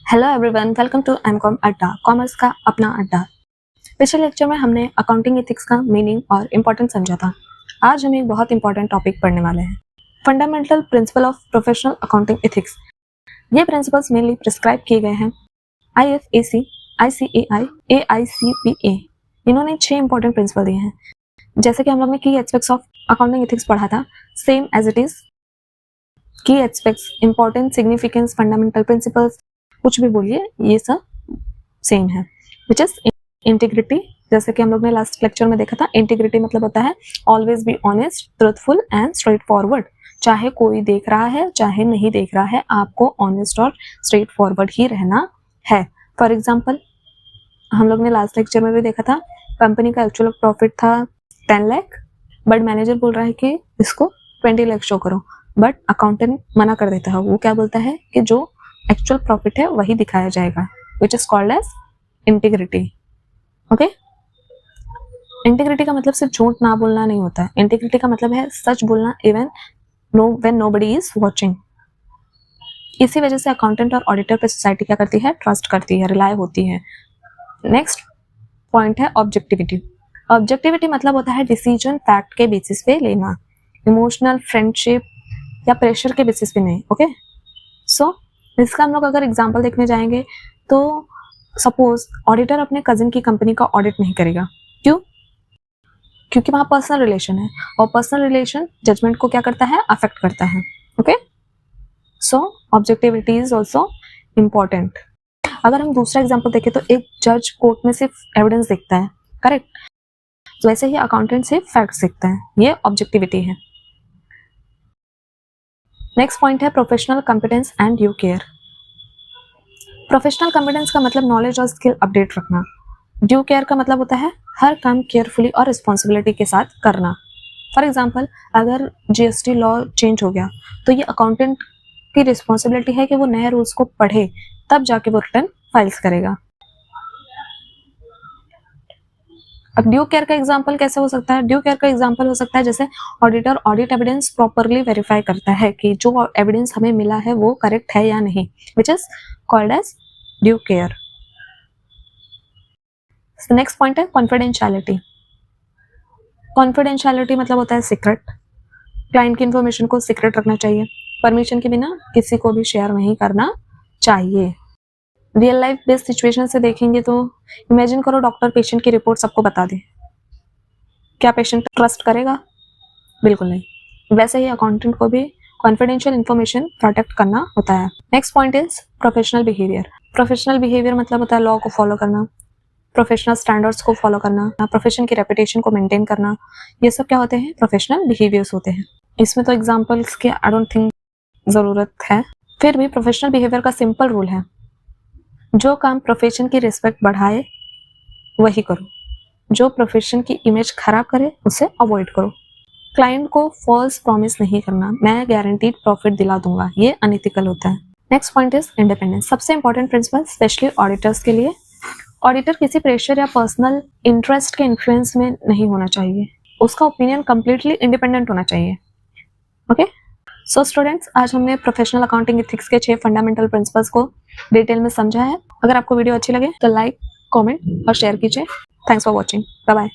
Hello everyone, welcome to MCom Adda, commerce का अपना अड्डा। पिछले लेक्चर में हमने अकाउंटिंग एथिक्स का मीनिंग और इम्पोर्टेंस समझा था। आज हम एक बहुत इंपॉर्टेंट टॉपिक पढ़ने वाले हैं, fundamental principle of professional accounting ethics. ये प्रिंसिपल्स मेनली प्रिस्क्राइब किए गए हैं IFAC, ICAI, AICPA। इन्होंने 6 इंपॉर्टेंट प्रिंसिपल दिए हैं। जैसे कि हम लोग ने की एस्पेक्ट्स ऑफ अकाउंटिंग एथिक्स पढ़ा था, सेम एज इट इज की aspects, important, significance, fundamental principles, कुछ भी बोलिए, ये सब सेम है। Which is integrity. जैसे कि हम लोग ने लास्ट लेक्चर में देखा था, इंटीग्रिटी मतलब होता है always be honest, truthful and straight forward. चाहे कोई देख रहा है चाहे नहीं देख रहा है, आपको ऑनेस्ट और स्ट्रेट फॉरवर्ड ही रहना है। फॉर एग्जाम्पल, हम लोग ने लास्ट लेक्चर में भी देखा था, कंपनी का एक्चुअल प्रॉफिट था 10 लाख, बट मैनेजर बोल रहा है कि इसको 20 लाख शो करो, बट अकाउंटेंट मना कर देता है। वो क्या बोलता है कि जो एक्चुअल प्रॉफिट है वही दिखाया जाएगा, which is called as integrity. Okay, integrity का मतलब सिर्फ झूठ ना बोलना नहीं होता है। इंटीग्रिटी का मतलब है सच बोलना even when nobody is watching. इसी वजह से अकाउंटेंट और ऑडिटर पे सोसाइटी क्या करती है, ट्रस्ट करती है, रिलाय होती है। नेक्स्ट पॉइंट है ऑब्जेक्टिविटी। ऑब्जेक्टिविटी मतलब होता है डिसीजन फैक्ट के बेसिस पे लेना, इमोशनल, फ्रेंडशिप या प्रेशर के बेसिस पे नहीं। ओके, सो इसका हम लोग अगर एग्जांपल देखने जाएंगे तो सपोज ऑडिटर अपने कजिन की कंपनी का ऑडिट नहीं करेगा। क्यों? क्योंकि वहां पर्सनल रिलेशन है, और पर्सनल रिलेशन जजमेंट को क्या करता है, अफेक्ट करता है। Okay, so objectivity is also important. अगर हम दूसरा एग्जाम्पल देखें तो एक जज कोर्ट में सिर्फ एविडेंस देखता है, करेक्ट, तो वैसे ही अकाउंटेंट सिर्फ फैक्ट्स देखता है। ये ऑब्जेक्टिविटी है। नेक्स्ट पॉइंट है professional competence and due care. Professional competence का मतलब नॉलेज और स्किल अपडेट रखना। ड्यू केयर का मतलब होता है हर काम केयरफुली और रिस्पॉन्सिबिलिटी के साथ करना। फॉर एग्जाम्पल, अगर GST लॉ चेंज हो गया तो ये अकाउंटेंट की रिस्पॉन्सिबिलिटी है कि वो नए रूल्स को पढ़े, तब जाके वो रिटर्न फाइल्स करेगा। अब ड्यू केयर का एग्जांपल कैसे हो सकता है? ड्यू केयर का एग्जांपल हो सकता है जैसे auditor audit evidence properly verify करता है कि जो एविडेंस हमें मिला है वो करेक्ट है या नहीं, which is called as due care. Next point है कॉन्फिडेंशियलिटी। कॉन्फिडेंशियलिटी मतलब होता है सीक्रेट। क्लाइंट की इंफॉर्मेशन को सीक्रेट रखना चाहिए, परमिशन के बिना किसी को भी शेयर नहीं करना चाहिए। रियल लाइफ बेस्ड सिचुएशन से देखेंगे तो इमेजिन करो डॉक्टर पेशेंट की रिपोर्ट सबको बता दे, क्या पेशेंट ट्रस्ट करेगा? बिल्कुल नहीं। वैसे ही अकाउंटेंट को भी कॉन्फिडेंशियल इंफॉर्मेशन प्रोटेक्ट करना होता है। Next point is professional behaviour. Professional behaviour मतलब होता है लॉ को फॉलो करना, प्रोफेशनल स्टैंडर्ड्स को फॉलो करना, प्रोफेशन की रेपुटेशन को मेंटेन करना। ये सब क्या होते हैं? प्रोफेशनल बिहेवियर्स होते हैं। इसमें तो एग्जांपल्स की आई डोंट थिंक जरूरत है, फिर भी प्रोफेशनल बिहेवियर का सिंपल रूल है, जो काम प्रोफेशन की रिस्पेक्ट बढ़ाए वही करो, जो प्रोफेशन की इमेज खराब करे उसे अवॉइड करो। क्लाइंट को फॉल्स प्रॉमिस नहीं करना, मैं गारंटीड प्रॉफिट दिला दूंगा, ये अनइथिकल होता है। Next point is independence. सबसे इंपॉर्टेंट प्रिंसिपल स्पेशली ऑडिटर्स के लिए। ऑडिटर किसी प्रेशर या पर्सनल इंटरेस्ट के इन्फ्लुएंस में नहीं होना चाहिए, उसका ओपिनियन कंप्लीटली इंडिपेंडेंट होना चाहिए। ओके, सो स्टूडेंट्स, आज हमने प्रोफेशनल अकाउंटिंग एथिक्स के 6 फंडामेंटल प्रिंसिपल्स को डिटेल में समझा है। अगर आपको वीडियो अच्छी लगे तो लाइक, कमेंट और शेयर कीजिए। Thanks for watching, bye bye.